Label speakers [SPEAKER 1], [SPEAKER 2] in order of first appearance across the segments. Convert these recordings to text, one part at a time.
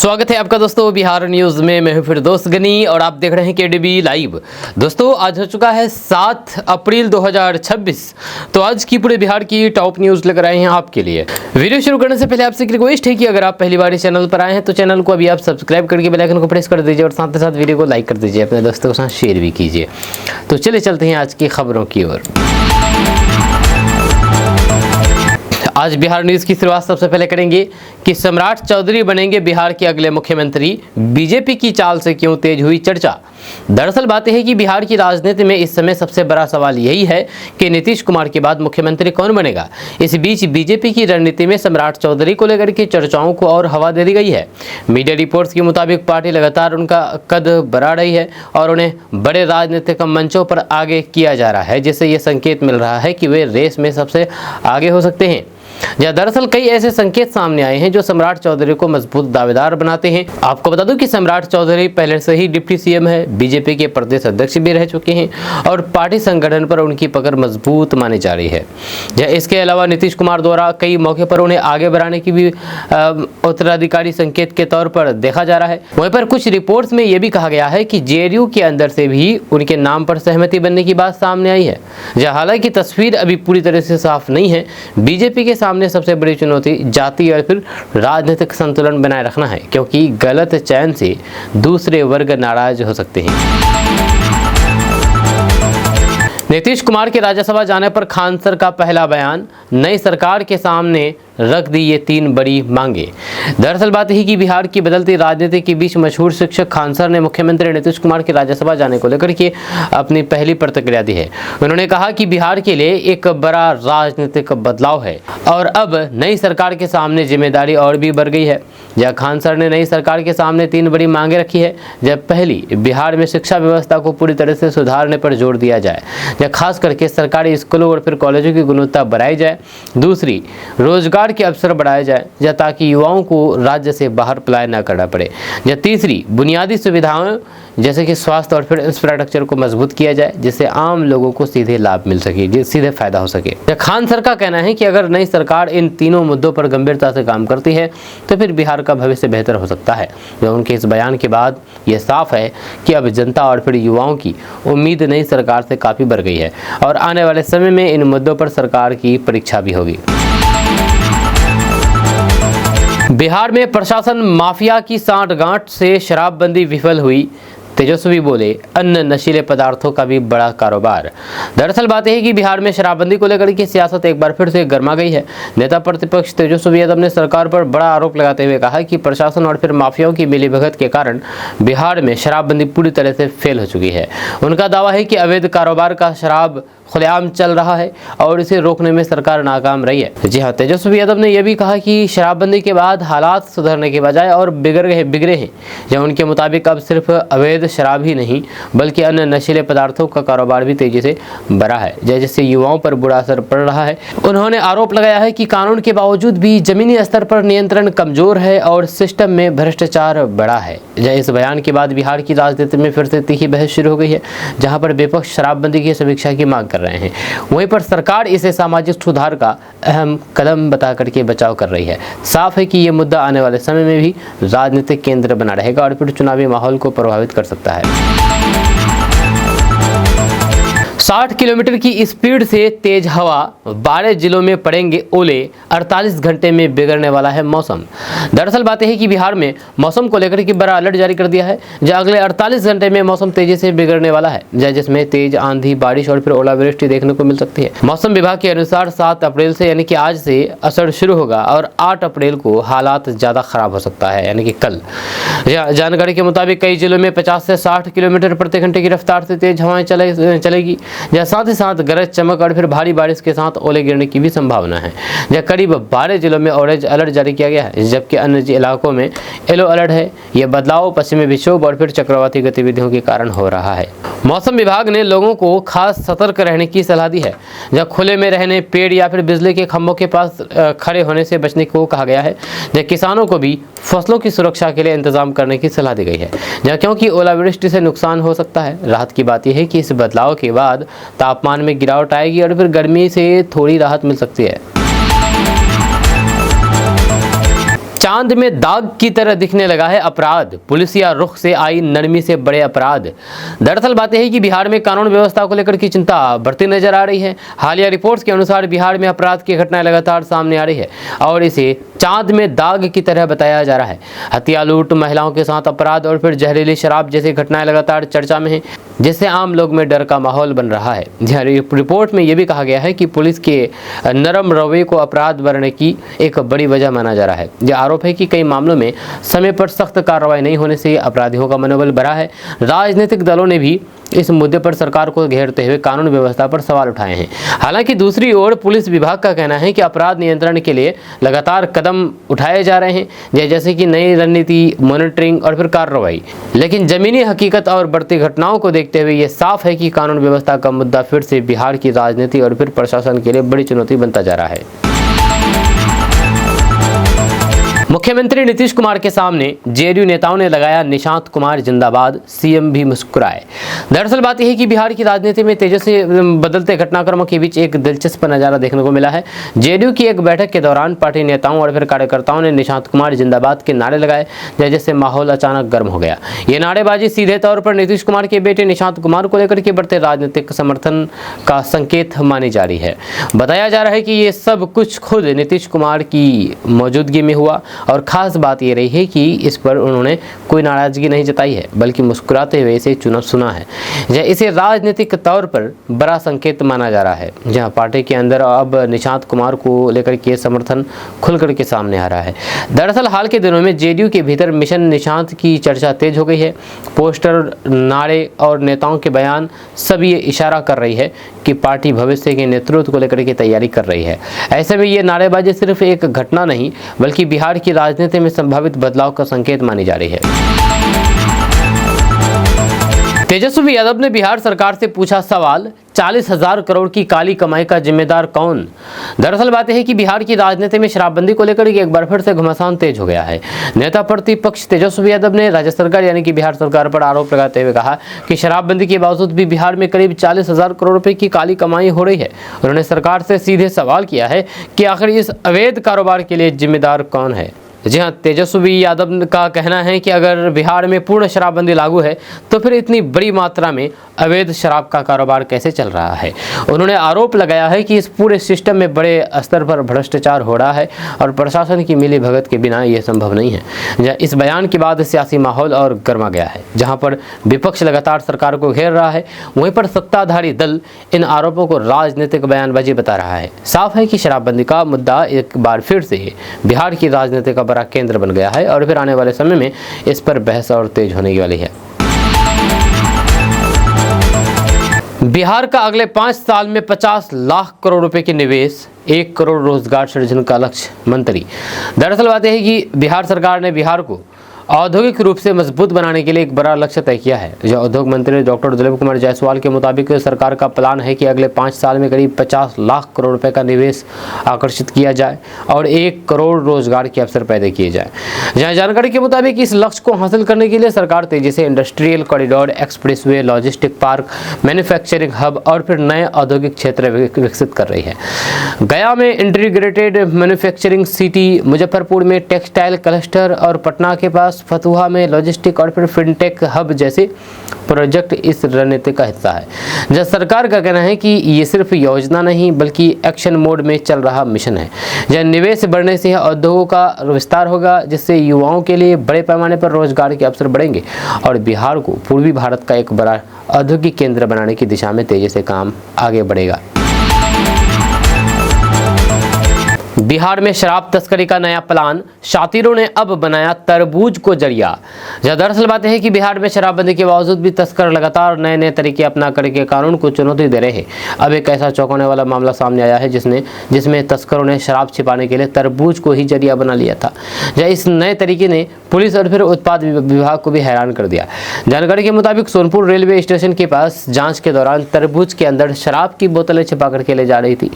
[SPEAKER 1] स्वागत है आपका दोस्तों बिहार न्यूज में। मैं हूं फिर दोस्त गनी और आप देख रहे हैं केडीबी लाइव। दोस्तों आज हो चुका है 7 अप्रैल 2026। तो आज की पूरे बिहार की टॉप न्यूज लेकर आए हैं आपके लिए। वीडियो शुरू करने से पहले आपसे एक रिक्वेस्ट है कि अगर आप पहली बार इस चैनल पर आए हैं तो चैनल को अभी आप सब्सक्राइब करके बेल आइकन को प्रेस कर दीजिए और साथ ही साथ वीडियो को लाइक कर दीजिए, अपने दोस्तों के साथ शेयर भी कीजिए। तो चले चलते हैं आज की खबरों की ओर। आज बिहार न्यूज की शुरुआत सबसे पहले करेंगे कि सम्राट चौधरी बनेंगे बिहार के अगले मुख्यमंत्री। बीजेपी की चाल से क्यों तेज हुई चर्चा। दरअसल बात यह है कि बिहार की राजनीति में इस समय सबसे बड़ा सवाल यही है कि नीतीश कुमार के बाद मुख्यमंत्री कौन बनेगा। इस बीच बीजेपी की रणनीति में सम्राट चौधरी को लेकर के चर्चाओं को और हवा दे दी गई है। मीडिया रिपोर्ट्स के मुताबिक पार्टी लगातार उनका कद बढ़ा रही है और उन्हें बड़े राजनीतिक मंचों पर आगे किया जा रहा है, जिससे ये संकेत मिल रहा है कि वे रेस में सबसे आगे हो सकते हैं। दरअसल कई ऐसे संकेत सामने आए हैं जो सम्राट चौधरी को मजबूत दावेदार बनाते हैं। आपको बता दूं कि सम्राट चौधरी पहले से ही डिप्टी सीएम है, बीजेपी के प्रदेश अध्यक्ष भी रह चुके हैं और पार्टी संगठन पर उनकी पकड़ मजबूत मानी जा रही है। इसके अलावा नीतीश कुमार द्वारा कई मौके पर उन्हें आगे बढ़ाने की भी उत्तराधिकारी संकेत के तौर पर देखा जा रहा है। वहीं पर कुछ रिपोर्ट्स में यह भी कहा गया है कि जेडीयू के अंदर से भी उनके नाम पर सहमति बनने की बात सामने आई है। हालांकि तस्वीर अभी पूरी तरह से साफ नहीं है। बीजेपी के सामने सबसे बड़ी चुनौती जाति और फिर राजनीतिक संतुलन बनाए रखना है, क्योंकि गलत चयन से दूसरे वर्ग नाराज हो सकते हैं। नीतीश कुमार के राज्यसभा जाने पर खान सर का पहला बयान। नई सरकार के सामने रख दी ये 3 बड़ी मांगे। दरअसल बात यही कि बिहार की बदलती राजनीति के बीच मशहूर शिक्षक खान सर ने मुख्यमंत्री नीतीश कुमार के राज्यसभा जाने को लेकर के अपनी पहली प्रतिक्रिया दी है। उन्होंने कहा कि बिहार के लिए एक बड़ा राजनीतिक बदलाव है और अब नई सरकार के सामने जिम्मेदारी और भी बढ़ गई है। खान सर ने नई सरकार के सामने 3 बड़ी मांगे रखी है। पहली, बिहार में शिक्षा व्यवस्था को पूरी तरह से सुधारने पर जोर दिया जाए, खास करके सरकारी स्कूलों और फिर कॉलेजों की गुणवत्ता बढ़ाई जाए। दूसरी, रोजगार के अवसर बढ़ाए जाए ताकि युवाओं को राज्य से बाहर पलायन न करना पड़े। तीसरी, बुनियादी सुविधाओं जैसे कि स्वास्थ्य और फिर इंफ्रास्ट्रक्चर को मजबूत किया जाए, जिससे आम लोगों को सीधे लाभ मिल सके, सीधे फायदा हो सके। खान सर का कहना है कि अगर नई सरकार इन तीनों मुद्दों पर गंभीरता से काम करती है तो फिर बिहार का भविष्य बेहतर हो सकता है। उनके इस बयान के बाद यह साफ है कि अब जनता और फिर युवाओं की उम्मीद नई सरकार से काफी बढ़ गई है और आने वाले समय में इन मुद्दों पर सरकार की परीक्षा भी होगी। बिहार में प्रशासन माफिया की सांठगांठ से शराबबंदी विफल हुई। तेजस्वी बोले, अन्य नशीले पदार्थों का भी बड़ा कारोबार। दरअसल बात यह है कि बिहार में शराबबंदी को लेकर की सियासत एक बार फिर से गर्मा गई है। नेता प्रतिपक्ष तेजस्वी यादव ने सरकार पर बड़ा आरोप लगाते हुए कहा कि प्रशासन और फिर माफियाओं की मिलीभगत के कारण बिहार में शराबबंदी पूरी तरह से फेल हो चुकी है। उनका दावा है कि अवैध कारोबार का शराब खुलेआम चल रहा है और इसे रोकने में सरकार नाकाम रही है। जी हाँ, तेजस्वी यादव ने यह भी कहा कि शराबबंदी के बाद हालात सुधरने के बजाय और बिगड़े हैं। उनके मुताबिक अब सिर्फ अवैध शराब ही नहीं बल्कि अन्य नशीले पदार्थों का कारोबार भी तेजी से बढ़ा है, जिससे युवाओं पर बुरा असर पड़ रहा है। उन्होंने आरोप लगाया है कि कानून के बावजूद भी जमीनी स्तर पर नियंत्रण कमजोर है और सिस्टम में भ्रष्टाचार बढ़ा है। इस बयान के बाद बिहार की राजनीति में फिर से तीखी बहस शुरू हो गई है, जहां पर विपक्ष शराबबंदी की समीक्षा की मांग कर रहे हैं। वहीं पर सरकार इसे सामाजिक सुधार का अहम कदम बता करके बचाव कर रही है। साफ है कि ये मुद्दा आने वाले समय में भी राजनीतिक केंद्र बना रहेगा और फिर चुनावी माहौल को प्रभावित कर सकता है। 60 किलोमीटर की स्पीड से तेज हवा, 12 जिलों में पड़ेंगे ओले, 48 घंटे में बिगड़ने वाला है मौसम। दरअसल बात यह है कि बिहार में मौसम को लेकर के बड़ा अलर्ट जारी कर दिया है, जहां अगले 48 घंटे में मौसम तेजी से बिगड़ने वाला है, जिसमें तेज आंधी, बारिश और फिर ओलावृष्टि देखने को मिल सकती है। मौसम विभाग के अनुसार 7 अप्रैल से यानी कि आज से असर शुरू होगा और 8 अप्रैल को हालात ज्यादा खराब हो सकता है, यानी कि कल। जानकारी के मुताबिक कई जिलों में 50 से 60 किलोमीटर प्रति घंटे की रफ्तार से तेज हवाएं चलेगी। साथ ही साथ गरज चमक और फिर भारी बारिश के साथ ओले गिरने की भी संभावना है। करीब 12 जिलों में ऑरेंज अलर्ट जारी किया गया है, जबकि अन्य इलाकों में येलो अलर्ट है। यह बदलाव पश्चिमी विक्षोभ और फिर चक्रवाती गतिविधियों के कारण हो रहा है। मौसम विभाग ने लोगों को खास सतर्क रहने की सलाह दी है। खुले में रहने, पेड़ या फिर बिजली के खंभों के पास खड़े होने से बचने को कहा गया है। किसानों को भी फसलों की सुरक्षा के लिए इंतजाम करने की सलाह दी गई है, क्योंकि ओलावृष्टि से नुकसान हो सकता है। राहत की बात यह है कि इस बदलाव के बाद तापमान में गिरावट आएगी और फिर गर्मी से थोड़ी राहत मिल सकती है। चांद में दाग की तरह दिखने लगा है अपराध, पुलिसिया रुख से आई नरमी से बड़े अपराध। दरअसल बात यह है कि बिहार में कानून व्यवस्था को लेकर की चिंता बढ़ती नजर आ रही है। हालिया रिपोर्ट्स के अनुसार बिहार में अपराध की घटनाएं लगातार सामने आ रही है और इसे चांद में दाग की तरह बताया जा रहा है। हत्या, लूट, महिलाओं के साथ अपराध और फिर जहरीली शराब जैसी घटनाएं लगातार चर्चा में हैं, जिससे आम लोग में डर का माहौल बन रहा है। रिपोर्ट में यह भी कहा गया है कि पुलिस के नरम रवैये को अपराध बढ़ने की एक बड़ी वजह माना जा रहा है। यह आरोप है कि कई मामलों में समय पर सख्त कार्रवाई नहीं होने से अपराधियों का मनोबल बढ़ा है। राजनीतिक दलों ने भी इस मुद्दे पर सरकार को घेरते हुए कानून व्यवस्था पर सवाल उठाए हैं। हालांकि दूसरी ओर पुलिस विभाग का कहना है कि अपराध नियंत्रण के लिए लगातार कदम उठाए जा रहे हैं, जैसे कि नई रणनीति, मॉनिटरिंग और फिर कार्रवाई। लेकिन जमीनी हकीकत और बढ़ती घटनाओं को देखते हुए ये साफ है कि कानून व्यवस्था का मुद्दा फिर से बिहार की राजनीति और फिर प्रशासन के लिए बड़ी चुनौती बनता जा रहा है। मुख्यमंत्री नीतीश कुमार के सामने जेडीयू नेताओं ने लगाया निशांत कुमार जिंदाबाद, सीएम भी मुस्कुराए। दरअसल बात यह है कि बिहार की राजनीति में तेजी से बदलते घटनाक्रमों के बीच एक दिलचस्प नजारा देखने को मिला है। जेडीयू की एक बैठक के दौरान पार्टी नेताओं और फिर कार्यकर्ताओं ने निशांत कुमार जिंदाबाद के नारे लगाए, जिससे माहौल अचानक गर्म हो गया। ये नारेबाजी सीधे तौर पर नीतीश कुमार के बेटे निशांत कुमार को लेकर के बढ़ते राजनीतिक समर्थन का संकेत मानी जा रही है। बताया जा रहा है कि ये सब कुछ खुद नीतीश कुमार की मौजूदगी में हुआ और खास बात ये रही है कि इस पर उन्होंने कोई नाराजगी नहीं जताई है, बल्कि मुस्कुराते हुए इसे सुना है। इसे राजनीतिक तौर पर बड़ा संकेत माना जा रहा है, जहां पार्टी के अंदर अब निशांत कुमार को लेकर के समर्थन खुलकर के सामने आ रहा है। दरअसल हाल के दिनों में जेडीयू के भीतर मिशन निशांत की चर्चा तेज हो गई है। पोस्टर, नारे और नेताओं के बयान सब ये इशारा कर रही है कि पार्टी भविष्य के नेतृत्व को लेकर के तैयारी कर रही है। ऐसे में ये नारेबाजी सिर्फ एक घटना नहीं, बल्कि बिहार की राजनीति में संभावित बदलाव का संकेत मानी जा रही है। तेजस्वी यादव ने बिहार सरकार से पूछा सवाल, 40,000 करोड़ की काली कमाई का जिम्मेदार कौन? दरअसल बात यह है कि बिहार की राजनीति में शराबबंदी को लेकर एक बार फिर से घमासान तेज हो गया है। नेता प्रतिपक्ष तेजस्वी यादव ने राज्य सरकार यानी कि बिहार सरकार पर आरोप लगाते हुए कहा कि शराबबंदी के बावजूद भी बिहार में करीब 40,000 करोड़ रुपए की काली कमाई हो रही है। उन्होंने सरकार से सीधे सवाल किया है कि आखिर इस अवैध कारोबार के लिए जिम्मेदार कौन है। जी हाँ, तेजस्वी यादव का कहना है कि अगर बिहार में पूर्ण शराबबंदी लागू है तो फिर इतनी बड़ी मात्रा में अवैध शराब का कारोबार कैसे चल रहा है। उन्होंने आरोप लगाया है कि इस पूरे सिस्टम में बड़े स्तर पर भ्रष्टाचार हो रहा है और प्रशासन की मिली भगत के बिना यह संभव नहीं है। इस बयान के बाद सियासी माहौल और गर्मा गया है। जहां पर विपक्ष लगातार सरकार को घेर रहा है, वहीं पर सत्ताधारी दल इन आरोपों को राजनीतिक बयानबाजी बता रहा है। साफ है कि शराबबंदी का मुद्दा एक बार फिर से बिहार की राजनीति का बड़ा केंद्र बन गया है और फिर आने वाले समय में इस पर बहस और तेज होने वाली है। बिहार का अगले 5 साल में 50 लाख करोड़ रुपए के निवेश, 1 करोड़ रोजगार सृजन का लक्ष्य मंत्री। दरअसल बात यह है कि बिहार सरकार ने बिहार को औद्योगिक रूप से मजबूत बनाने के लिए एक बड़ा लक्ष्य तय किया है। जो उद्योग मंत्री डॉक्टर दिलीप कुमार जायसवाल के मुताबिक सरकार का प्लान है कि अगले 5 साल में करीब 50 लाख करोड़ रुपए का निवेश आकर्षित किया जाए और 1 करोड़ रोजगार के अवसर पैदा किए जाए। जहां जानकारी के मुताबिक इस लक्ष्य को हासिल करने के लिए सरकार तेजी से industrial corridor, expressway, logistic park, manufacturing hub और फिर नए औद्योगिक क्षेत्र विकसित कर रही है। गया में इंटीग्रेटेड मैन्युफैक्चरिंग सिटी, मुजफ्फरपुर में टेक्सटाइल क्लस्टर और पटना के पास फतुहा में लॉजिस्टिक और फिर फिनटेक हब जैसे प्रोजेक्ट इस रणनीति का हिस्सा है। जब सरकार का कहना है कि ये सिर्फ योजना नहीं बल्कि एक्शन मोड में चल रहा मिशन है। जब निवेश बढ़ने से उद्योगों का विस्तार होगा, जिससे युवाओं के लिए बड़े पैमाने पर रोजगार के अवसर बढ़ेंगे और बिहार को पूर्वी भारत का एक बड़ा औद्योगिक केंद्र बनाने की दिशा में तेजी से काम आगे बढ़ेगा। बिहार में शराब तस्करी का नया प्लान, शातिरों ने अब बनाया तरबूज को जरिया। दरअसल बात है कि बिहार में शराबबंदी के बावजूद भी तस्कर लगातार नए नए तरीके अपना करके कानून को चुनौती दे रहे हैं। अब एक ऐसा चौंकाने वाला मामला सामने आया है जिसमें तस्करों ने शराब छिपाने के लिए तरबूज को ही जरिया बना लिया था। इस नए तरीके ने पुलिस और फिर उत्पाद विभाग को भी हैरान कर दिया। जानकारी के मुताबिक सोनपुर रेलवे स्टेशन के पास जाँच के दौरान तरबूज के अंदर शराब की बोतलें छिपा करके ले जा रही थी।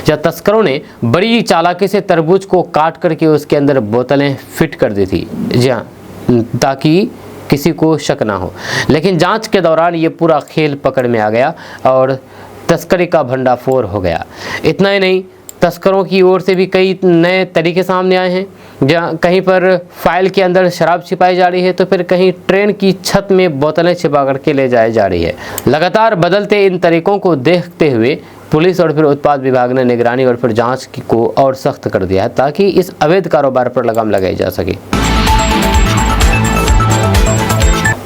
[SPEAKER 1] जब तस्करों ने बड़ी चालाकी से तरबूज को काट करके उसके अंदर बोतलें फिट कर दी थी, जी हाँ, ताकि किसी को शक ना हो। लेकिन जांच के दौरान ये पूरा खेल पकड़ में आ गया और तस्करी का भंडाफोड़ हो गया। इतना ही नहीं, तस्करों की ओर से भी कई नए तरीके सामने आए हैं। जहाँ कहीं पर फाइल के अंदर शराब छिपाई जा रही है तो फिर कहीं ट्रेन की छत में बोतलें छिपा करके ले जाई जा रही है। लगातार बदलते इन तरीकों को देखते हुए पुलिस और फिर उत्पाद विभाग ने निगरानी और फिर जांच को और सख्त कर दिया है ताकि इस अवैध कारोबार पर लगाम लगाई जा सके।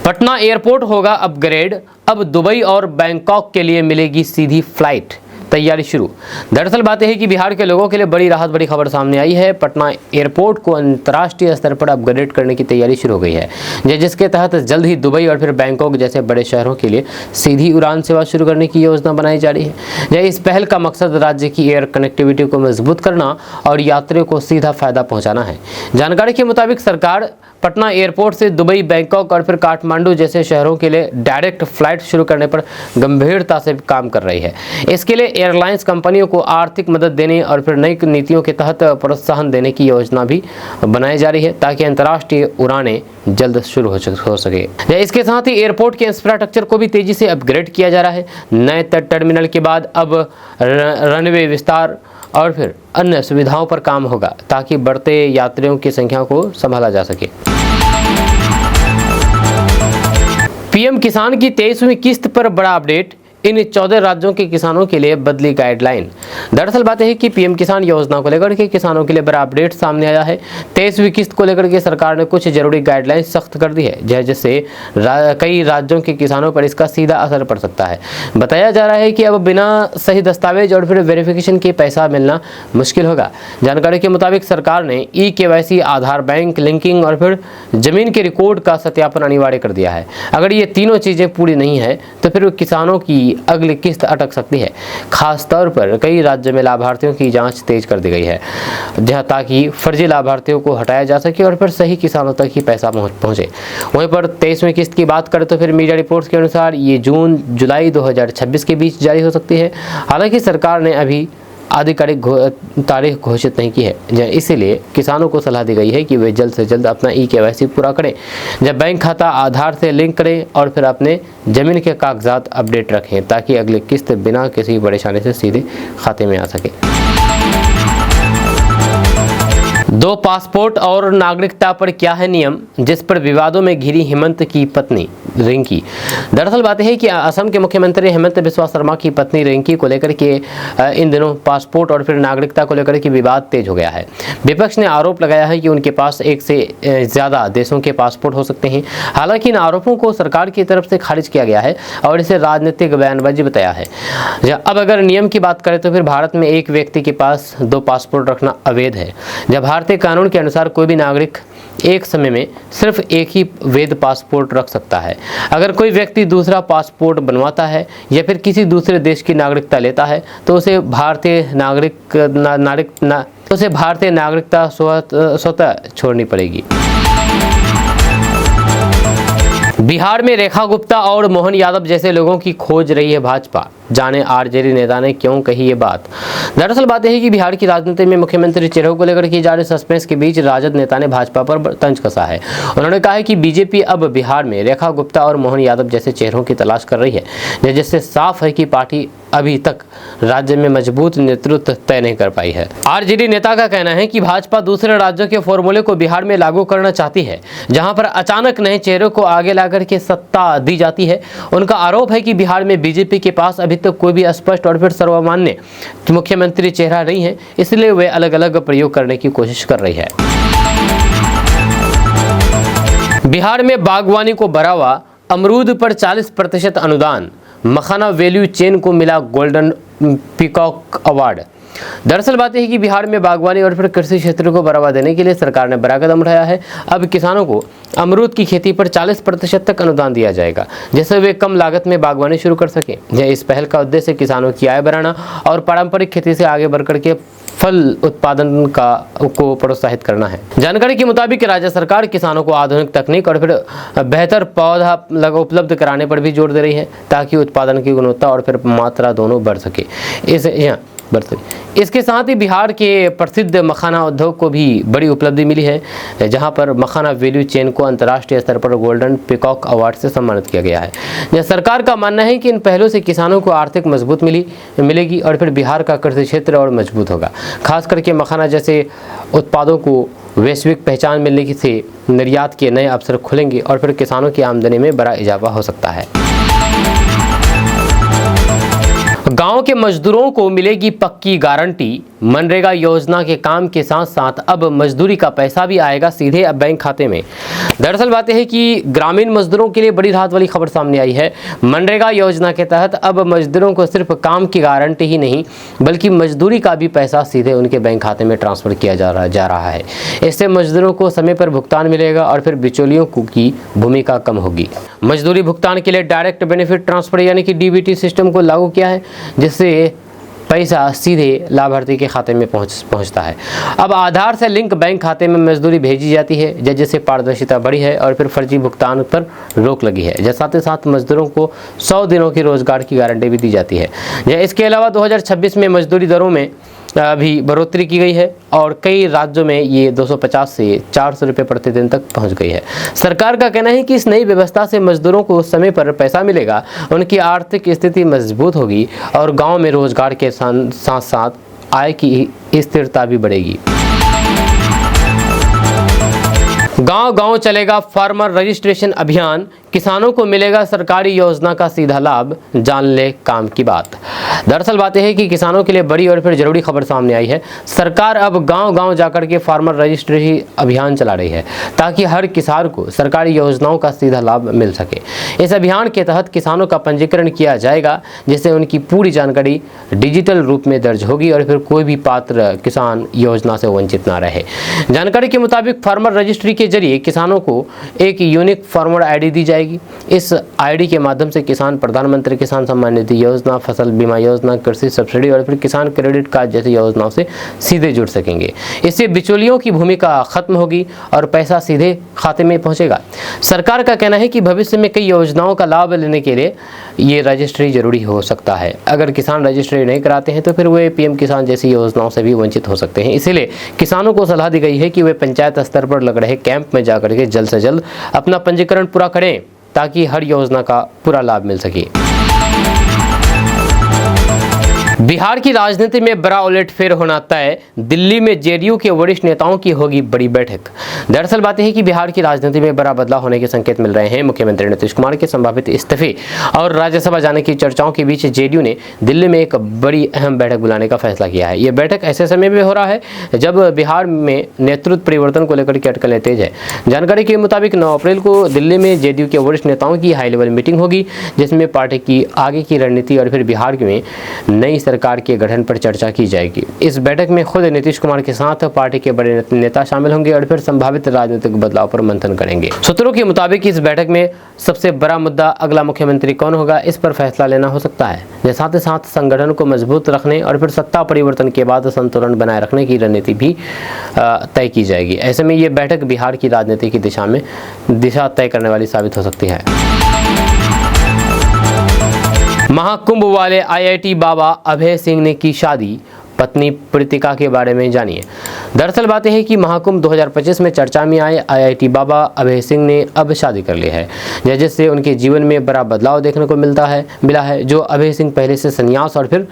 [SPEAKER 1] पटना एयरपोर्ट होगा अपग्रेड, अब दुबई और बैंकॉक के लिए मिलेगी सीधी फ्लाइट, तैयारी शुरू। दरअसल बात यह है कि बिहार के लोगों के लिए बड़ी राहत, बड़ी खबर सामने आई है। पटना एयरपोर्ट को अंतर्राष्ट्रीय स्तर पर अपग्रेड करने की तैयारी शुरू हो गई है, जिसके तहत जल्द ही दुबई और फिर बैंकॉक जैसे बड़े शहरों के लिए सीधी उड़ान सेवा शुरू करने की योजना बनाई जा रही है। इस पहल का मकसद राज्य की एयर कनेक्टिविटी को मजबूत करना और यात्रियों को सीधा फायदा पहुंचाना है। जानकारी के मुताबिक सरकार पटना एयरपोर्ट से दुबई, बैंकॉक और फिर काठमांडू जैसे शहरों के लिए डायरेक्ट फ्लाइट शुरू करने पर गंभीरता से काम कर रही है। इसके लिए एयरलाइंस कंपनियों को आर्थिक मदद देने और फिर नई नीतियों के तहत प्रोत्साहन देने की योजना भी बनाई जा रही है ताकि अंतर्राष्ट्रीय उड़ानें जल्द शुरू हो सके। इसके साथ ही एयरपोर्ट के इंफ्रास्ट्रक्चर को भी तेजी से अपग्रेड किया जा रहा है। नए टर्मिनल के बाद अब रनवे विस्तार और फिर अन्य सुविधाओं पर काम होगा ताकि बढ़ते यात्रियों की संख्या को संभाला जा सके। पीएम किसान की 23वीं किस्त पर बड़ा अपडेट, इन 14 राज्यों के किसानों के लिए बदली गाइडलाइन। दरअसल बात है कि पीएम किसान योजना को लेकर के किसानों के लिए बड़ा अपडेट सामने आया है। 23वीं किस्त को लेकर के सरकार ने कुछ जरूरी गाइडलाइन सख्त कर दी है, जिससे कई राज्यों के किसानों पर इसका सीधा असर पड़ सकता है। बताया जा रहा है कि अब बिना सही दस्तावेज और फिर वेरिफिकेशन के पैसा मिलना मुश्किल होगा। जानकारी के मुताबिक सरकार ने KYC, आधार, बैंक लिंकिंग और फिर जमीन के रिकॉर्ड का सत्यापन अनिवार्य कर दिया है। अगर ये तीनों चीजें पूरी नहीं है तो फिर किसानों की अगली किस्त अटक सकती है। खास तौर पर कई राज्यों में लाभार्थियों की जांच तेज कर दी गई है, जहां ताकि फर्जी लाभार्थियों को हटाया जा सके और फिर सही किसानों तक ही पैसा पहुंचे। वहीं पर 23वीं किस्त की बात करें तो फिर मीडिया रिपोर्ट्स के अनुसार ये जून-जुलाई 2026 के बीच जारी हो सकती है। हालांकि सरकार ने अभी आधिकारिक तारीख घोषित नहीं की है, इसीलिए किसानों को सलाह दी गई है कि वे जल्द से जल्द अपना KYC पूरा करें, जब बैंक खाता आधार से लिंक करें और फिर अपने जमीन के कागजात अपडेट रखें ताकि अगली किस्त बिना किसी परेशानी से सीधे खाते में आ सके। 2 पासपोर्ट और नागरिकता पर क्या है नियम, जिस पर विवादों में घिरी हेमंत की पत्नी रिंकी। दरअसल बात है कि असम के मुख्यमंत्री हेमंत बिस्वा शर्मा की पत्नी रिंकी को लेकर के इन दिनों पासपोर्ट और फिर नागरिकता को लेकर के विवाद तेज हो गया है। विपक्ष ने आरोप लगाया है कि उनके पास एक से ज़्यादा देशों के पासपोर्ट हो सकते हैं। हालांकि इन आरोपों को सरकार की तरफ से खारिज किया गया है और इसे राजनीतिक बयानबाजी बताया है। अब अगर नियम की बात करें तो फिर भारत में एक व्यक्ति के पास 2 पासपोर्ट रखना अवैध है। जब भारतीय कानून के अनुसार कोई भी नागरिक एक समय में सिर्फ एक ही वैध पासपोर्ट रख सकता है। अगर कोई व्यक्ति दूसरा पासपोर्ट बनवाता है या फिर किसी दूसरे देश की नागरिकता लेता है तो उसे भारतीय नागरिकता स्वतः छोड़नी पड़ेगी। बिहार में रेखा गुप्ता और मोहन यादव जैसे लोगों की खोज रही है भाजपा, जाने आरजेडी नेता ने क्यों कही ये बात। दरअसल बात यह है कि बिहार की राजनीति में मुख्यमंत्री चेहरों को लेकर की जा रही सस्पेंस के बीच राजद नेता ने भाजपा पर तंज कसा है। उन्होंने कहा है कि बीजेपी अब बिहार में रेखा गुप्ता और मोहन यादव जैसे चेहरों की तलाश कर रही है, जिससे साफ है कि पार्टी अभी तक राज्य में मजबूत नेतृत्व तय नहीं कर पाई है। आरजेडी नेता का कहना है कि भाजपा दूसरे राज्यों के फॉर्मूले को बिहार में लागू करना चाहती है, जहां पर अचानक नए चेहरों को आगे लाकर के सत्ता दी जाती है। उनका आरोप है कि बिहार में बीजेपी के पास अभी तक कोई भी स्पष्ट और फिर सर्वमान्य मुख्यमंत्री चेहरा नहीं है, इसलिए वे अलग अलग प्रयोग करने की कोशिश कर रही है। बिहार में बागवानी को बढ़ावा, अमरूद पर 40% अनुदान, मखाना वैल्यू चेन को मिला गोल्डन पीकॉक अवार्ड। दरअसल बात है कि बिहार में बागवानी और फिर कृषि क्षेत्र को बढ़ावा देने के लिए सरकार ने बड़ा कदम उठाया है। अब किसानों को अमरूद की खेती पर 40% तक अनुदान दिया जाएगा, जिससे वे कम लागत में बागवानी शुरू कर सकें। इस पहल का उद्देश्य किसानों की आय बढ़ाना और पारंपरिक खेती से आगे बढ़कर के फल उत्पादन को प्रोत्साहित करना है। जानकारी के मुताबिक राज्य सरकार किसानों को आधुनिक तकनीक और फिर बेहतर पौधा उपलब्ध कराने पर भी जोर दे रही है, ताकि उत्पादन की गुणवत्ता और फिर मात्रा दोनों बढ़ सके। इसके साथ ही बिहार के प्रसिद्ध मखाना उद्योग को भी बड़ी उपलब्धि मिली है, जहां पर मखाना वैल्यू चेन को अंतर्राष्ट्रीय स्तर पर गोल्डन पीकॉक अवार्ड से सम्मानित किया गया है। सरकार का मानना है कि इन पहलों से किसानों को आर्थिक मजबूत मिलेगी और फिर बिहार का कृषि क्षेत्र और मजबूत होगा। खास करके मखाना जैसे उत्पादों को वैश्विक पहचान मिलने से निर्यात के नए अवसर खुलेंगे और फिर किसानों की आमदनी में बड़ा इजाफा हो सकता है। गांव के मजदूरों को मिलेगी पक्की गारंटी। मनरेगा योजना के काम के साथ साथ अब मजदूरी का पैसा भी आएगा सीधे अब बैंक खाते में। दरअसल बात यह है कि ग्रामीण मजदूरों के लिए बड़ी राहत वाली खबर सामने आई है। मनरेगा योजना के तहत अब मजदूरों को सिर्फ काम की गारंटी ही नहीं बल्कि मजदूरी का भी पैसा सीधे उनके बैंक खाते में ट्रांसफर किया जा रहा है। इससे मजदूरों को समय पर भुगतान मिलेगा और फिर बिचौलियों की भूमिका कम होगी। मजदूरी भुगतान के लिए डायरेक्ट बेनिफिट ट्रांसफर यानी कि डीबीटी सिस्टम को लागू किया है, जिससे पैसा सीधे लाभार्थी के खाते में पहुंचता है। अब आधार से लिंक बैंक खाते में मजदूरी भेजी जाती है, जिससे पारदर्शिता बढ़ी है और फिर फर्जी भुगतान पर रोक लगी है। साथ ही साथ मजदूरों को 100 दिनों की रोजगार की गारंटी भी दी जाती है। इसके अलावा 2026 में मजदूरी दरों में भी बढ़ोतरी की गई है और कई राज्यों में ये 250 से 400 रुपये प्रतिदिन तक पहुंच गई है। सरकार का कहना है कि इस नई व्यवस्था से मजदूरों को समय पर पैसा मिलेगा, उनकी आर्थिक स्थिति मजबूत होगी और गांव में रोजगार के साथ साथ आय की स्थिरता भी बढ़ेगी। गांव-गांव चलेगा फार्मर रजिस्ट्रेशन अभियान, किसानों को मिलेगा सरकारी योजना का सीधा लाभ, जान ले काम की बात। दरअसल बात यह है कि किसानों के लिए बड़ी और फिर जरूरी खबर सामने आई है। सरकार अब गांव-गांव जाकर के फार्मर रजिस्ट्रेशन अभियान चला रही है ताकि हर किसान को सरकारी योजनाओं का सीधा लाभ मिल सके। इस अभियान के तहत किसानों का पंजीकरण किया जाएगा, जिससे उनकी पूरी जानकारी डिजिटल रूप में दर्ज होगी और फिर कोई भी पात्र किसान योजना से वंचित ना रहे। जानकारी के मुताबिक फार्मर रजिस्ट्री के जरिए किसानों को एक यूनिक फार्मर आईडी दी जाएगी। इस आईडी के माध्यम से किसान प्रधानमंत्री किसान सम्मान निधि योजना, फसल बीमा योजना, कृषि सब्सिडी और फिर किसान क्रेडिट कार्ड जैसी योजनाओं से सीधे जुड़ सकेंगे। इससे बिचौलियों की भूमिका खत्म होगी और पैसा सीधे खाते में पहुंचेगा। सरकार का कहना है कि भविष्य में कई योजनाओं का लाभ लेने के लिए ये रजिस्ट्री जरूरी हो सकता है। अगर किसान रजिस्ट्री नहीं कराते हैं तो फिर वे पीएम किसान जैसी योजनाओं से भी वंचित हो सकते हैं। इसीलिए किसानों को सलाह दी गई है कि वे पंचायत स्तर पर लग रहे कैंप में जाकर के जल्द से जल्द अपना पंजीकरण पूरा करें ताकि हर योजना का पूरा लाभ मिल सके। बिहार की राजनीति में बड़ा उलटफेर होना तय, दिल्ली में जेडीयू के वरिष्ठ नेताओं की होगी बड़ी बैठक। दरअसल बात यह है कि बिहार की राजनीति में बड़ा बदलाव होने के संकेत मिल रहे हैं। मुख्यमंत्री नीतीश कुमार के संभावित इस्तीफे और राज्यसभा जाने की चर्चाओं के बीच जेडीयू ने दिल्ली में एक बड़ी अहम बैठक बुलाने का फैसला किया है। यह बैठक ऐसे समय में हो रहा है जब बिहार में नेतृत्व परिवर्तन को लेकर के अटकलें तेज है। जानकारी के मुताबिक 9 अप्रैल को दिल्ली में जेडीयू के वरिष्ठ नेताओं की हाई लेवल मीटिंग होगी, जिसमें पार्टी की आगे की रणनीति और फिर बिहार में नई सरकार के गठन पर चर्चा की जाएगी। इस बैठक में खुद नीतीश कुमार के साथ पार्टी के बड़े नेता शामिल होंगे और फिर संभावित राजनीतिक बदलाव पर मंथन करेंगे। सूत्रों के मुताबिक इस बैठक में सबसे बड़ा मुद्दा अगला मुख्यमंत्री कौन होगा, इस पर फैसला लेना हो सकता है। साथ ही साथ संगठन को मजबूत रखने और फिर सत्ता परिवर्तन के बाद संतुलन बनाए रखने की रणनीति भी तय की जाएगी। ऐसे में ये बैठक बिहार की राजनीति की दिशा तय करने वाली साबित हो सकती है। महाकुंभ वाले आईआईटी बाबा अभय सिंह ने की शादी, पत्नी प्रीतिका के बारे में जानिए। दरअसल बात यह है कि महाकुंभ 2025 में चर्चा में आए आईआईटी बाबा अभय सिंह ने अब शादी कर ली है, जिससे उनके जीवन में बड़ा बदलाव देखने को मिला है। जो अभय सिंह पहले से संन्यास और फिर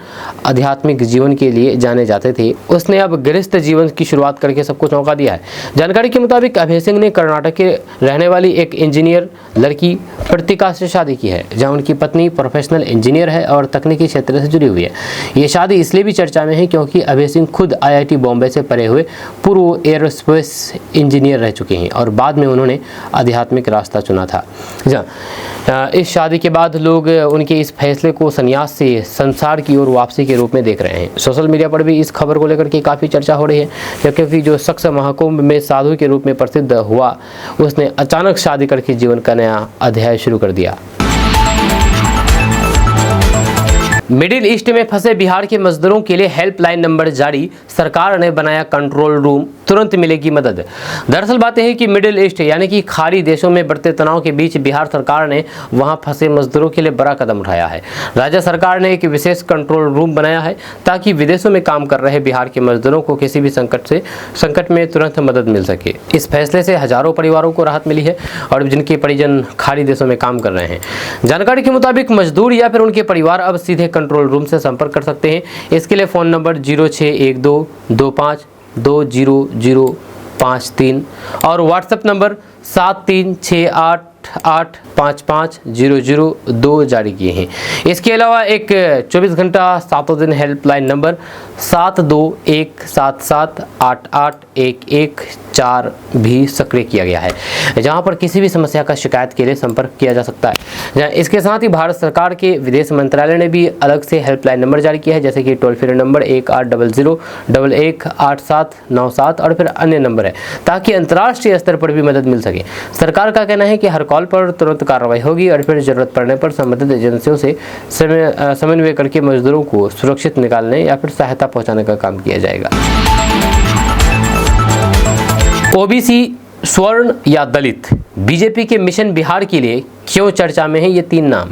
[SPEAKER 1] आध्यात्मिक जीवन के लिए जाने जाते थे, उसने अब गृहस्थ जीवन की शुरुआत करके सबको चौंका दिया है। जानकारी के मुताबिक अभय सिंह ने कर्नाटक के रहने वाली एक इंजीनियर लड़की प्रीतिका से शादी की है, जहाँ उनकी पत्नी प्रोफेशनल इंजीनियर है और तकनीकी क्षेत्र से जुड़ी हुई है। ये शादी इसलिए भी चर्चा में है क्योंकि अभय सिंह खुद आईआईटी बॉम्बे से पढ़े हुए पूर्व एयरोस्पेस इंजीनियर रह चुके हैं और बाद में उन्होंने आध्यात्मिक रास्ता चुना था। इस शादी के बाद लोग उनके इस फैसले को संन्यास से संसार की ओर वापसी के रूप में देख रहे हैं। सोशल मीडिया पर भी इस खबर को लेकर के काफ़ी चर्चा हो रही है, क्योंकि जो शख्स महाकुंभ में साधु के रूप में प्रसिद्ध हुआ, उसने अचानक शादी करके जीवन का नया अध्याय शुरू कर दिया। मिडिल ईस्ट में फंसे बिहार के मजदूरों के लिए हेल्पलाइन नंबर जारी, सरकार ने बनाया कंट्रोल रूम, तुरंत मिलेगी मदद। दरअसल बात यह है कि मिडिल ईस्ट यानी कि खाड़ी देशों में बढ़ते तनाव के बीच बिहार सरकार ने वहां फंसे मजदूरों के लिए बड़ा कदम उठाया है। राज्य सरकार ने एक विशेष कंट्रोल रूम बनाया है ताकि विदेशों में काम कर रहे बिहार के मजदूरों को किसी भी संकट में तुरंत मदद मिल सके। इस फैसले से हजारों परिवारों को राहत मिली है और जिनके परिजन खाड़ी देशों में काम कर रहे हैं। जानकारी के मुताबिक मजदूर या फिर उनके परिवार अब सीधे कंट्रोल रूम से संपर्क कर सकते हैं। इसके लिए फ़ोन नंबर 0612252000 53 और व्हाट्सएप नंबर 7368855002 जारी किए हैं। इसके अलावा एक 24 घंटा 7 दिन हेल्पलाइन नंबर 7217778811 भी सक्रिय किया गया है, जहां पर किसी भी समस्या का शिकायत के लिए संपर्क किया जा सकता है। इसके साथ ही भारत सरकार के विदेश मंत्रालय ने भी अलग से हेल्पलाइन नंबर जारी किया है, जैसे कि टोल फ्री नंबर 1800118797 और फिर अन्य नंबर है, ताकि अंतर्राष्ट्रीय स्तर पर भी मदद मिल सके। सरकार का कहना है कि हर कॉल पर तुरंत कार्रवाई होगी और फिर जरूरत पड़ने पर संबंधित एजेंसियों से समन्वय करके मजदूरों को सुरक्षित निकालने या फिर सहायता पहुंचाने का काम किया जाएगा। ओबीसी, स्वर्ण या दलित, बीजेपी के मिशन बिहार के लिए क्यों चर्चा में है ये 3 नाम।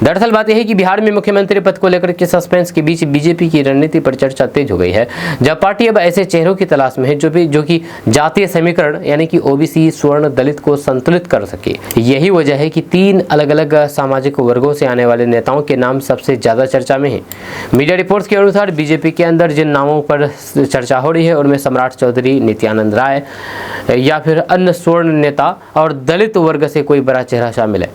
[SPEAKER 1] दरअसल बात यह है कि बिहार में मुख्यमंत्री पद को लेकर के सस्पेंस के बीच बीजेपी की रणनीति पर चर्चा तेज हो गई है, जब पार्टी अब ऐसे चेहरों की तलाश में है जो कि जातीय समीकरण यानी कि ओबीसी, स्वर्ण, दलित को संतुलित कर सके। यही वजह है कि 3 अलग अलग सामाजिक वर्गों से आने वाले नेताओं के नाम सबसे ज्यादा चर्चा में है। मीडिया रिपोर्ट्स के अनुसार बीजेपी के अंदर जिन नामों पर चर्चा हो रही है उनमें सम्राट चौधरी, नित्यानंद राय या फिर अन्य स्वर्ण नेता और दलित वर्ग से कोई बड़ा चेहरा शामिल है।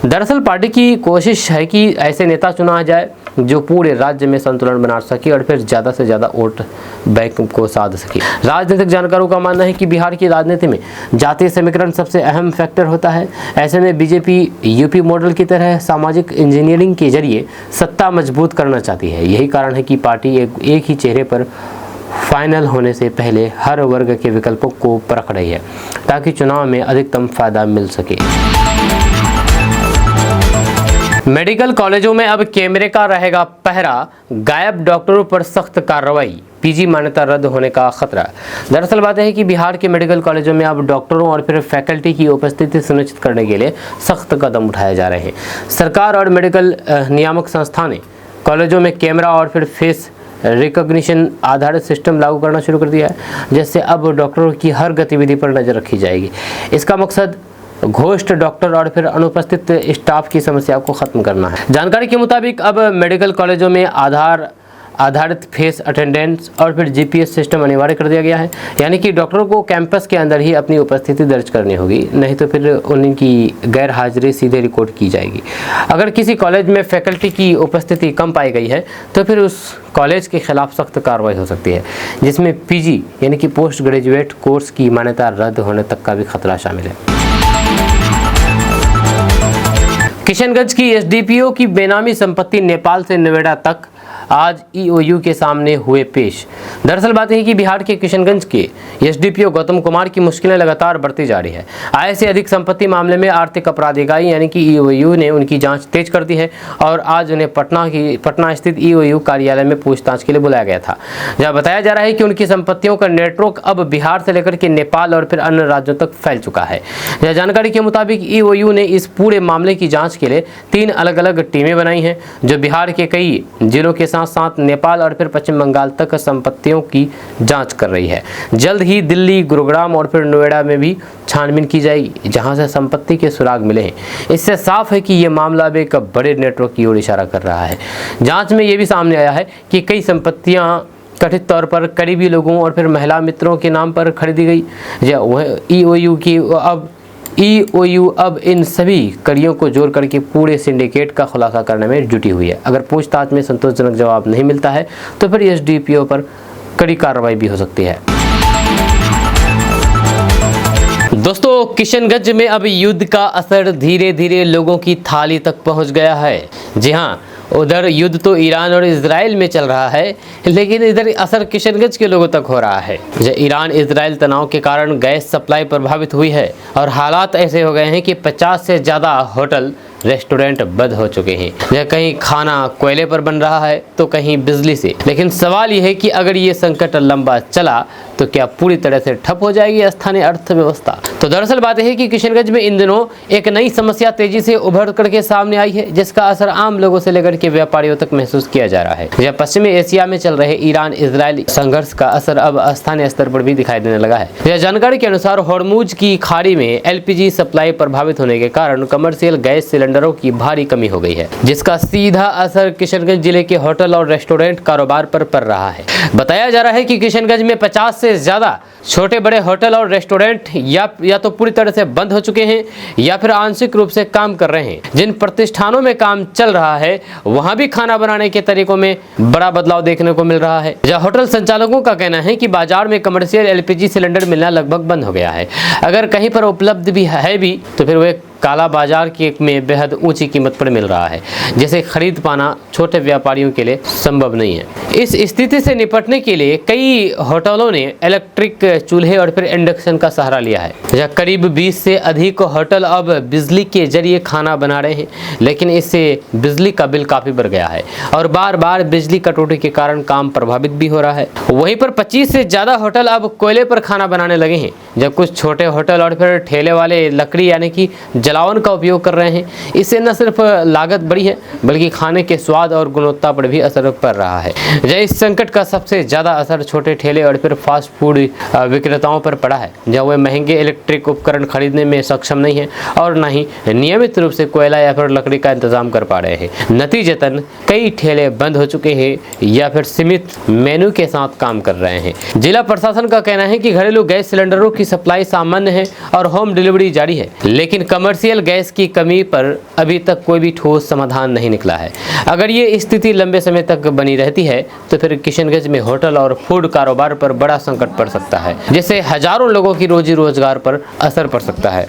[SPEAKER 1] दरअसल पार्टी की कोशिश है कि ऐसे नेता चुना जाए जो पूरे राज्य में संतुलन बना सके और फिर ज़्यादा से ज़्यादा वोट बैंक को साध सके। राजनीतिक जानकारों का मानना है कि बिहार की राजनीति में जातीय समीकरण सबसे अहम फैक्टर होता है। ऐसे में बीजेपी यूपी मॉडल की तरह सामाजिक इंजीनियरिंग के जरिए सत्ता मजबूत करना चाहती है। यही कारण है कि पार्टी एक ही चेहरे पर फाइनल होने से पहले हर वर्ग के विकल्पों को परख रही है, ताकि चुनाव में अधिकतम फायदा मिल सके। मेडिकल कॉलेजों में अब कैमरे का रहेगा पहरा, गायब डॉक्टरों पर सख्त कार्रवाई, पीजी मान्यता रद्द होने का खतरा। दरअसल बात है कि बिहार के मेडिकल कॉलेजों में अब डॉक्टरों और फिर फैकल्टी की उपस्थिति सुनिश्चित करने के लिए सख्त कदम उठाए जा रहे हैं। सरकार और मेडिकल नियामक संस्था ने कॉलेजों में कैमरा और फिर फेस रिकॉग्निशन आधारित सिस्टम लागू करना शुरू कर दिया है, जिससे अब डॉक्टरों की हर गतिविधि पर नजर रखी जाएगी। इसका मकसद घोस्ट डॉक्टर और फिर अनुपस्थित स्टाफ की समस्या को खत्म करना है। जानकारी के मुताबिक अब मेडिकल कॉलेजों में आधारित फेस अटेंडेंस और फिर जीपीएस सिस्टम अनिवार्य कर दिया गया है, यानी कि डॉक्टरों को कैंपस के अंदर ही अपनी उपस्थिति दर्ज करनी होगी, नहीं तो फिर उनकी गैर हाजिरी सीधे रिकॉर्ड की जाएगी। अगर किसी कॉलेज में फैकल्टी की उपस्थिति कम पाई गई है तो फिर उस कॉलेज के खिलाफ सख्त कार्रवाई हो सकती है, जिसमें पीजी यानी कि पोस्ट ग्रेजुएट कोर्स की मान्यता रद्द होने तक का भी खतरा शामिल है। किशनगंज की एसडीपीओ की बेनामी संपत्ति नेपाल से नोएडा तक आज ईओयू के सामने हुए पेश। दरअसल बात है कि बिहार के किशनगंज के एसडीपीओ गौतम कुमार की मुश्किलें लगातार बढ़ती जा रही है। आय से अधिक संपत्ति मामले में आर्थिक अपराध इकाई यानी कि ईओयू ने उनकी जांच तेज कर दी है और आज उन्हें पटना स्थित ईओयू कार्यालय में पूछताछ के लिए बुलाया गया था, जहां बताया जा रहा है कि उनकी संपत्तियों का नेटवर्क अब बिहार से लेकर के नेपाल और फिर अन्य राज्यों तक फैल चुका है। यह जानकारी के मुताबिक ईओयू ने इस पूरे मामले की जाँच के लिए 3 अलग अलग टीमें बनाई हैं, जो बिहार के कई जिलों के साथ नेपाल और फिर पश्चिम बंगाल तक संपत्तियों की जांच कर रही है। जल्द ही दिल्ली, गुरुग्राम और फिर नोएडा में भी छानबीन की जाएगी, जहां से संपत्ति के सुराग मिले हैं। इससे साफ है कि यह मामला अब एक बड़े नेटवर्क की ओर इशारा कर रहा है। जांच में यह भी सामने आया है कि कई संपत्तियां कथित तौर पर करीबी लोगों और फिर महिला मित्रों के नाम पर खरीदी गई। ईओयू अब इन सभी कड़ियों को जोड़ करके पूरे सिंडिकेट का खुलासा करने में जुटी हुई है। अगर पूछताछ में संतोषजनक जवाब नहीं मिलता है तो फिर एसडीपीओ पर कड़ी कार्रवाई भी हो सकती है। दोस्तों, किशनगंज में अब युद्ध का असर धीरे धीरे लोगों की थाली तक पहुंच गया है। जी हाँ, उधर युद्ध तो ईरान और इजराइल में चल रहा है, लेकिन इधर असर किशनगंज के लोगों तक हो रहा है। ईरान इजराइल तनाव के कारण गैस सप्लाई प्रभावित हुई है और हालात ऐसे हो गए हैं कि 50 से ज़्यादा होटल रेस्टोरेंट बंद हो चुके हैं। कहीं खाना कोयले पर बन रहा है तो कहीं बिजली से। लेकिन सवाल यह है कि अगर ये संकट लंबा चला तो क्या पूरी तरह से ठप हो जाएगी स्थानीय अर्थव्यवस्था। तो दरअसल बात है कि किशनगंज में इन दिनों एक नई समस्या तेजी से उभर करके सामने आई है, जिसका असर आम लोगों से लेकर के व्यापारियों तक महसूस किया जा रहा है। यह पश्चिमी एशिया में चल रहे ईरान इजराइल संघर्ष का असर अब स्थानीय स्तर पर भी दिखाई देने लगा है। यह जानकारी के अनुसार होर्मुज की खाड़ी में एलपीजी सप्लाई प्रभावित होने के कारण कमर्शियल गैस सिलेंडर सिलेंडरों की भारी कमी हो गई है, जिसका सीधा असर किशनगंज जिले के होटल और रेस्टोरेंट कारोबार पर पड़ रहा है। बताया जा रहा है कि किशनगंज में 50 से ज्यादा छोटे बड़े होटल और रेस्टोरेंट या तो पूरी तरह से बंद हो चुके हैं या फिर आंशिक रूप से काम कर रहे हैं। जिन प्रतिष्ठानों में काम चल रहा है वहां भी खाना बनाने के तरीकों में बड़ा बदलाव देखने को मिल रहा है। जहां होटल संचालकों का कहना है कि बाजार में कमर्शियल एलपीजी सिलेंडर मिलना लगभग बंद हो गया है। अगर कहीं पर उपलब्ध भी है भी तो फिर वे काला बाजार में बेहद ऊंची कीमत पर मिल रहा है, जिसे खरीद पाना छोटे व्यापारियों के लिए संभव नहीं है। इस स्थिति से निपटने के लिए कई होटलों ने इलेक्ट्रिक चूल्हे और फिर इंडक्शन का सहारा लिया है। जहाँ करीब 20 से अधिक होटल अब बिजली के जरिए खाना बना रहे हैं, लेकिन इससे बिजली का बिल काफी बढ़ गया है और बार बार बिजली कटौती के कारण काम प्रभावित भी हो रहा है। वहीं पर 25 से ज्यादा होटल अब कोयले पर खाना बनाने लगे हैं, जब कुछ छोटे होटल और फिर ठेले वाले लकड़ी यानी कि जलावन का उपयोग कर रहे हैं। इससे न सिर्फ लागत बढ़ी है बल्कि खाने के स्वाद और गुणवत्ता पर भी असर पड़ रहा है। इस संकट का सबसे ज्यादा असर छोटे ठेले और फिर फास्ट फूड विक्रेताओं पर पड़ा है, जहाँ वे महंगे इलेक्ट्रिक उपकरण खरीदने में सक्षम नहीं है और न ही नियमित रूप से कोयला या फिर लकड़ी का इंतजाम कर पा रहे हैं। नतीजतन कई ठेले बंद हो चुके हैं या फिर सीमित मेनू के साथ काम कर रहे हैं। जिला प्रशासन का कहना है कि घरेलू गैस सिलेंडरों की सप्लाई सामान्य है और होम डिलीवरी जारी है, लेकिन कमर्शियल गैस की कमी पर अभी तक कोई भी ठोस समाधान नहीं निकला है। अगर ये स्थिति लंबे समय तक बनी रहती है तो फिर किशनगंज में होटल और फूड कारोबार पर बड़ा संकट पड़ सकता है, जिससे हजारों लोगों की रोजी रोजगार पर असर पड़ सकता है।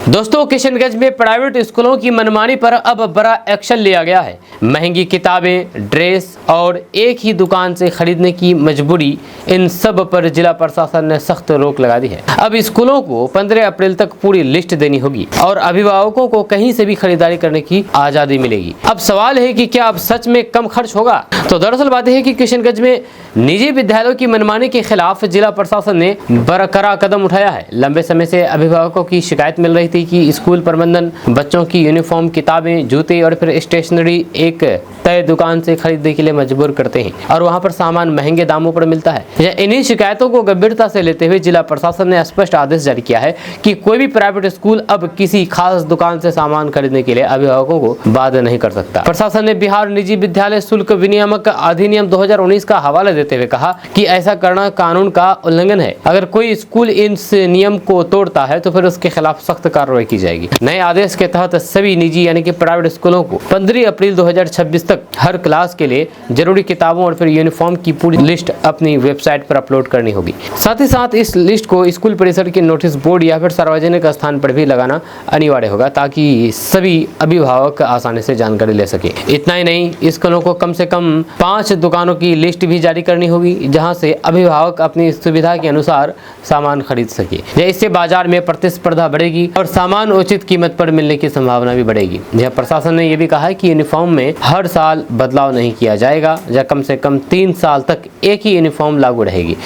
[SPEAKER 1] दोस्तों, किशनगंज में प्राइवेट स्कूलों की मनमानी पर अब बड़ा एक्शन लिया गया है। महंगी किताबें, ड्रेस और एक ही दुकान से खरीदने की मजबूरी, इन सब पर जिला प्रशासन ने सख्त रोक लगा दी है। अब स्कूलों को 15 अप्रैल तक पूरी लिस्ट देनी होगी और अभिभावकों को कहीं से भी खरीदारी करने की आजादी मिलेगी। अब सवाल है कि क्या अब सच में कम खर्च होगा? तो दरअसल बात है कि किशनगंज में निजी विद्यालयों की मनमानी के खिलाफ जिला प्रशासन ने बड़ा कदम उठाया है। लंबे समय से अभिभावकों की शिकायत मिल रही थी कि स्कूल प्रबंधन बच्चों की यूनिफॉर्म, किताबें, जूते और फिर स्टेशनरी एक तय दुकान से खरीदने के लिए मजबूर करते हैं और वहां पर सामान महंगे दामों पर मिलता है। इन्हीं शिकायतों को गंभीरता से लेते हुए जिला प्रशासन ने स्पष्ट आदेश जारी किया है कि कोई भी प्राइवेट स्कूल अब किसी खास दुकान से सामान खरीदने के लिए अभिभावकों को बाध्य नहीं कर सकता। प्रशासन ने बिहार निजी विद्यालय शुल्क विनियामक अधिनियम 2019 का हवाला देते हुए कहा कि ऐसा करना कानून का उल्लंघन है। अगर कोई स्कूल इस नियम को तोड़ता है तो फिर उसके खिलाफ सख्त कार्रवाई की जाएगी। नए आदेश के तहत सभी निजी यानी कि प्राइवेट स्कूलों को 15 अप्रैल 2026 तक हर क्लास के लिए जरूरी किताबों और फिर यूनिफॉर्म की पूरी लिस्ट अपनी वेबसाइट पर अपलोड करनी होगी। साथ ही साथ इस लिस्ट को स्कूल परिसर के नोटिस बोर्ड या फिर सार्वजनिक स्थान पर भी लगाना अनिवार्य होगा ताकि सभी अभिभावक आसानी से जानकारी ले सके। इतना ही नहीं, स्कूलों को कम से कम 5 दुकानों की लिस्ट भी जारी करनी होगी जहां से अभिभावक अपनी सुविधा के अनुसार सामान खरीद सके। इससे बाजार में प्रतिस्पर्धा बढ़ेगी और सामान उचित कीमत पर मिलने की संभावना भी बढ़ेगी। यह प्रशासन ने यह भी कहा है कि यूनिफॉर्म में हर साल बदलाव नहीं किया जाएगा या कम से कम 3 साल तक एक ही यूनिफॉर्म लागू रहेगी।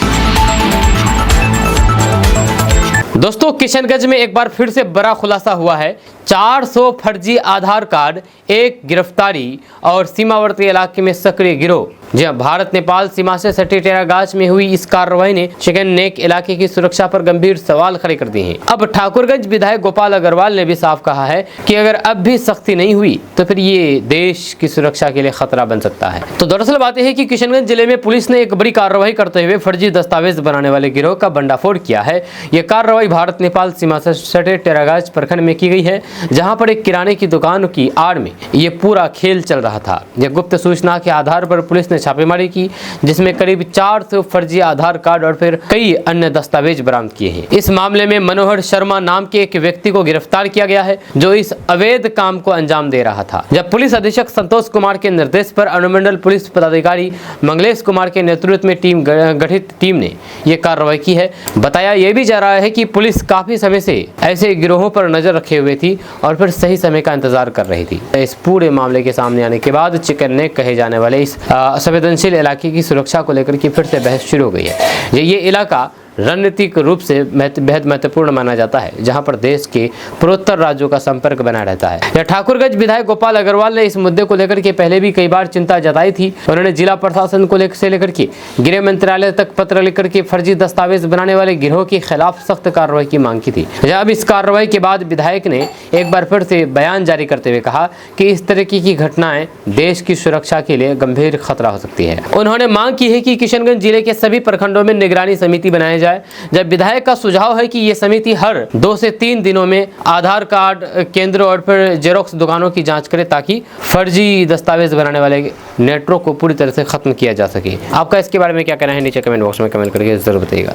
[SPEAKER 1] दोस्तों, किशनगंज में एक बार फिर से बड़ा खुलासा हुआ है। 400 फर्जी आधार कार्ड, एक गिरफ्तारी और सीमावर्ती इलाके में सक्रिय गिरोह। जी हां, भारत नेपाल सीमा से सटे टेरागाछ में हुई इस कार्रवाई ने चिकन नेक इलाके की सुरक्षा पर गंभीर सवाल खड़े कर दिए हैं। अब ठाकुरगंज विधायक गोपाल अग्रवाल ने भी साफ कहा है कि अगर अब भी सख्ती नहीं हुई तो फिर ये देश की सुरक्षा के लिए खतरा बन सकता है। तो दरअसल बात यह है कि किशनगंज जिले में पुलिस ने एक बड़ी कार्रवाई करते हुए फर्जी दस्तावेज बनाने वाले गिरोह का भंडाफोड़ किया है। यह कार्रवाई भारत नेपाल सीमा से सटे टेरागाछ प्रखंड में की गई है, जहां पर एक किराने की दुकान की आड़ में ये पूरा खेल चल रहा था। यह गुप्त सूचना के आधार पर पुलिस ने छापेमारी की, जिसमें करीब 400 फर्जी आधार कार्ड और फिर कई अन्य दस्तावेज बरामद किए हैं। इस मामले में मनोहर शर्मा नाम के एक व्यक्ति को गिरफ्तार किया गया है, जो इस अवैध काम को अंजाम दे रहा था। जब पुलिस अधीक्षक संतोष कुमार के निर्देश पर अनुमंडल पुलिस पदाधिकारी मंगलेश कुमार के नेतृत्व में गठित टीम ने यह कार्रवाई की है। बताया यह भी जा रहा है कि पुलिस काफी समय से ऐसे गिरोहों पर नजर रखे हुए थी और फिर सही समय का इंतजार कर रही थी। इस पूरे मामले के सामने आने के बाद चिकन नेक कहे जाने वाले इस संवेदनशील इलाके की सुरक्षा को लेकर के फिर से बहस शुरू हो गई है। ये इलाका रणनीतिक रूप से बेहद महत्वपूर्ण माना जाता है, जहां पर देश के पूर्वोत्तर राज्यों का संपर्क बना रहता है। यह ठाकुरगंज विधायक गोपाल अग्रवाल ने इस मुद्दे को लेकर के पहले भी कई बार चिंता जताई थी। उन्होंने जिला प्रशासन को लेकर के गृह मंत्रालय तक पत्र लिखकर के फर्जी दस्तावेज बनाने वाले गिरोह के खिलाफ सख्त कार्रवाई की मांग की थी। अब इस कार्रवाई के बाद विधायक ने एक बार फिर से बयान जारी करते हुए कहा कि इस तरह की घटनाएं देश की सुरक्षा के लिए गंभीर खतरा हो सकती है। उन्होंने मांग की है कि किशनगंज जिले के सभी प्रखंडों में निगरानी समिति बनाई जाए। जब विधायक का सुझाव है कि ये समिति हर 2 से 3 दिनों में आधार कार्ड केंद्र और फिर जेरोक्स दुकानों की जांच करे, ताकि फर्जी दस्तावेज बनाने वाले नेटवर्क को पूरी तरह से खत्म किया जा सके। आपका इसके बारे में क्या कहना है, नीचे कमेंट बॉक्स में कमेंट करके जरूर बताइएगा।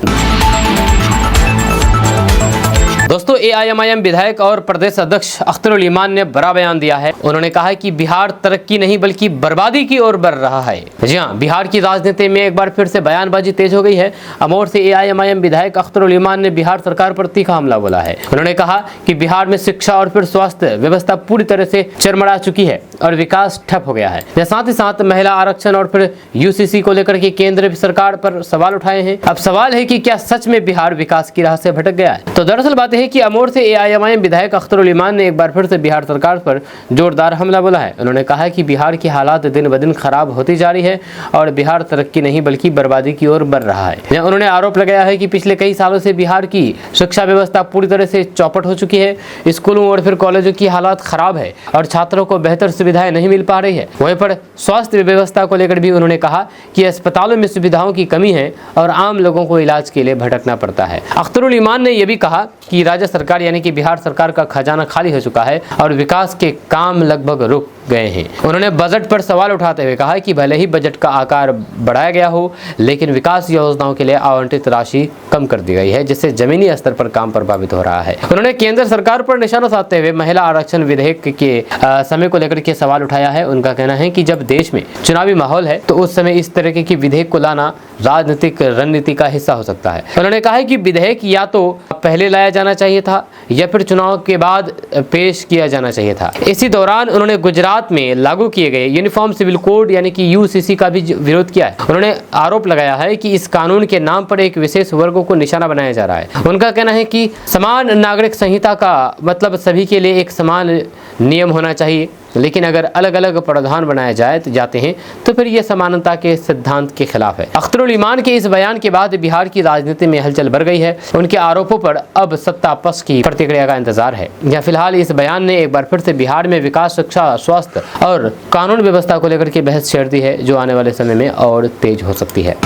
[SPEAKER 1] दोस्तों, एआईएमआईएम विधायक और प्रदेश अध्यक्ष अख्तरुल ईमान ने बड़ा बयान दिया है। उन्होंने कहा है कि बिहार तरक्की नहीं बल्कि बर्बादी की ओर बढ़ रहा है। जी हां, बिहार की राजनीति में एक बार फिर से बयानबाजी तेज हो गई है। अमोर से एआईएमआईएम विधायक अख्तरुल ईमान ने बिहार सरकार पर तीखा हमला बोला है। उन्होंने कहा कि बिहार में शिक्षा और फिर स्वास्थ्य व्यवस्था पूरी तरह से चरमरा चुकी है और विकास ठप हो गया है। साथ ही साथ महिला आरक्षण और फिर यूसीसी को लेकर के केंद्र सरकार पर सवाल उठाए हैं। अब सवाल है कि क्या सच में बिहार विकास की राह से भटक गया है? तो दरअसल बात है कि अमोर से एआईएमआईएम विधायक अख्तरुल ईमान ने एक बार फिर से बिहार सरकार पर जोरदार हमला बोला है। उन्होंने कहा है कि बिहार की हालात दिन ब दिन खराब होती जा रही है और बिहार तरक्की नहीं बल्कि बर्बादी की ओर बढ़ रहा है। उन्होंने आरोप लगाया है कि पिछले कई सालों से बिहार की शिक्षा व्यवस्था पूरी तरह से चौपट हो चुकी है। स्कूलों और फिर कॉलेजों की हालात खराब है और छात्रों को बेहतर सुविधाएं नहीं मिल पा रही है। वहीं पर स्वास्थ्य व्यवस्था को लेकर भी उन्होंने कहा कि अस्पतालों में सुविधाओं की कमी है और आम लोगों को इलाज के लिए भटकना पड़ता है। अख्तरुल ईमान ने यह भी कहा कि राज्य सरकार यानी कि बिहार सरकार का खजाना खाली हो चुका है और विकास के काम लगभग रुक गए हैं। उन्होंने बजट पर सवाल उठाते हुए कहा कि भले ही बजट का आकार बढ़ाया गया हो, लेकिन विकास योजनाओं के लिए आवंटित राशि कम कर दी गई है, जिससे जमीनी स्तर पर काम प्रभावित हो रहा है। उन्होंने केंद्र सरकार पर निशाना साधते हुए महिला आरक्षण विधेयक के समय को लेकर के सवाल उठाया है। उनका कहना है कि जब देश में चुनावी माहौल है तो उस समय इस तरह के विधेयक को लाना राजनीतिक रणनीति का हिस्सा हो सकता है। उन्होंने कहा है कि विधेयक या तो पहले लाया जाना चाहिए था या फिर चुनाव के बाद पेश किया जाना चाहिए था। इसी दौरान उन्होंने गुजरात में लागू किए गए यूनिफॉर्म सिविल कोड यानी कि यूसीसी का भी विरोध किया है। उन्होंने आरोप लगाया है कि इस कानून के नाम पर एक विशेष वर्गों को निशाना बनाया जा रहा है। उनका कहना है कि समान नागरिक संहिता का मतलब सभी के लिए एक समान नियम होना चाहिए, लेकिन अगर अलग अलग प्रावधान बनाए जाते हैं तो फिर यह समानता के सिद्धांत के खिलाफ है। अख्तरुल ईमान के इस बयान के बाद बिहार की राजनीति में हलचल बढ़ गई है। उनके आरोपों पर अब सत्ता पक्ष की प्रतिक्रिया का इंतजार है। या फिलहाल इस बयान ने एक बार फिर से बिहार में विकास, शिक्षा, स्वास्थ्य और कानून व्यवस्था को लेकर के बहस छेड़ दी है, जो आने वाले समय में और तेज हो सकती है।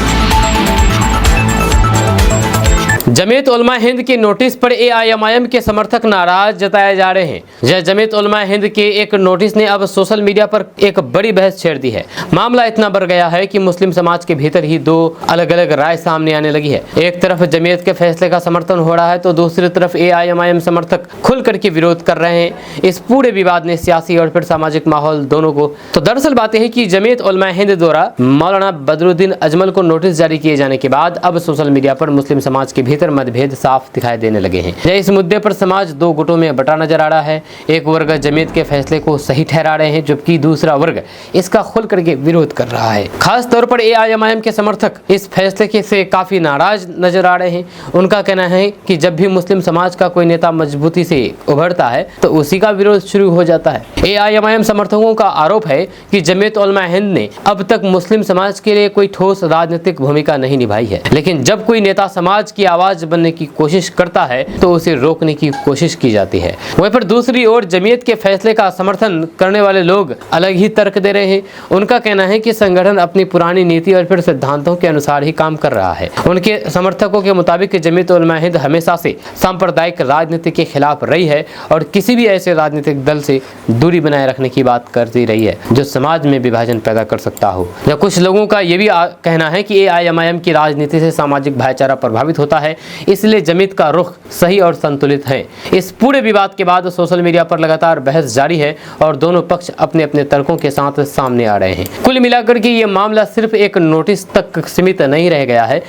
[SPEAKER 1] जमीयत उलमा हिंद के नोटिस पर एआईएमआईएम के समर्थक नाराज जताए जा रहे हैं। जमीयत उलमा हिंद के एक नोटिस ने अब सोशल मीडिया पर एक बड़ी बहस छेड़ दी है। मामला इतना बढ़ गया है कि मुस्लिम समाज के भीतर ही दो अलग अलग राय सामने आने लगी है। एक तरफ जमीयत के फैसले का समर्थन हो रहा है तो दूसरी तरफ एआईएमआईएम समर्थक खुल करके विरोध कर रहे हैं। इस पूरे विवाद ने सियासी और फिर सामाजिक माहौल दोनों को तो दरअसल बात है कि जमीयत उलमा हिंद द्वारा मौलाना बदरुद्दीन अजमल को नोटिस जारी किए जाने के बाद अब सोशल मीडिया पर मुस्लिम समाज के भीतर मतभेद साफ दिखाई देने लगे हैं। इस मुद्दे पर समाज दो गुटों में बटा नजर आ रहा है। एक वर्ग जमीयत के फैसले को सही ठहरा रहे हैं, जबकि दूसरा वर्ग इसका खुल करके विरोध कर रहा है। खास तौर पर एआईएमआईएम के समर्थक इस फैसले से काफी नाराज नजर आ रहे हैं। उनका कहना है कि जब भी मुस्लिम समाज का कोई नेता मजबूती से उभरता है तो उसी का विरोध शुरू हो जाता है। एआईएमआईएम समर्थकों का आरोप है कि जमीयत उलमा हिंद ने अब तक मुस्लिम समाज के लिए कोई ठोस राजनीतिक भूमिका नहीं निभाई है, लेकिन जब कोई नेता समाज की आवाज बनने की कोशिश करता है तो उसे रोकने की कोशिश की जाती है। वहीं पर दूसरी ओर जमीयत के फैसले का समर्थन करने वाले लोग अलग ही तर्क दे रहे हैं। उनका कहना है कि संगठन अपनी पुरानी नीति और फिर सिद्धांतों के अनुसार ही काम कर रहा है। उनके समर्थकों के मुताबिक जमीयत उलमा हिंद हमेशा से सांप्रदायिक राजनीति के खिलाफ रही है और किसी भी ऐसे राजनीतिक दल से दूरी बनाए रखने की बात करती रही है जो समाज में विभाजन पैदा कर सकता हो। या कुछ लोगों का यह भी कहना है कि एआईएमआईएम की राजनीति से सामाजिक भाईचारा प्रभावित होता है, इसलिए जमीयत का रुख सही और संतुलित है। इस पूरे विवाद के बाद सोशल मीडिया पर लगातार बहस जारी है और दोनों पक्ष अपने अपने तर्कों के साथ सामने आ रहे हैं। कुल मिलाकर के ये मामला सिर्फ एक नोटिस तक सीमित नहीं रह गया है,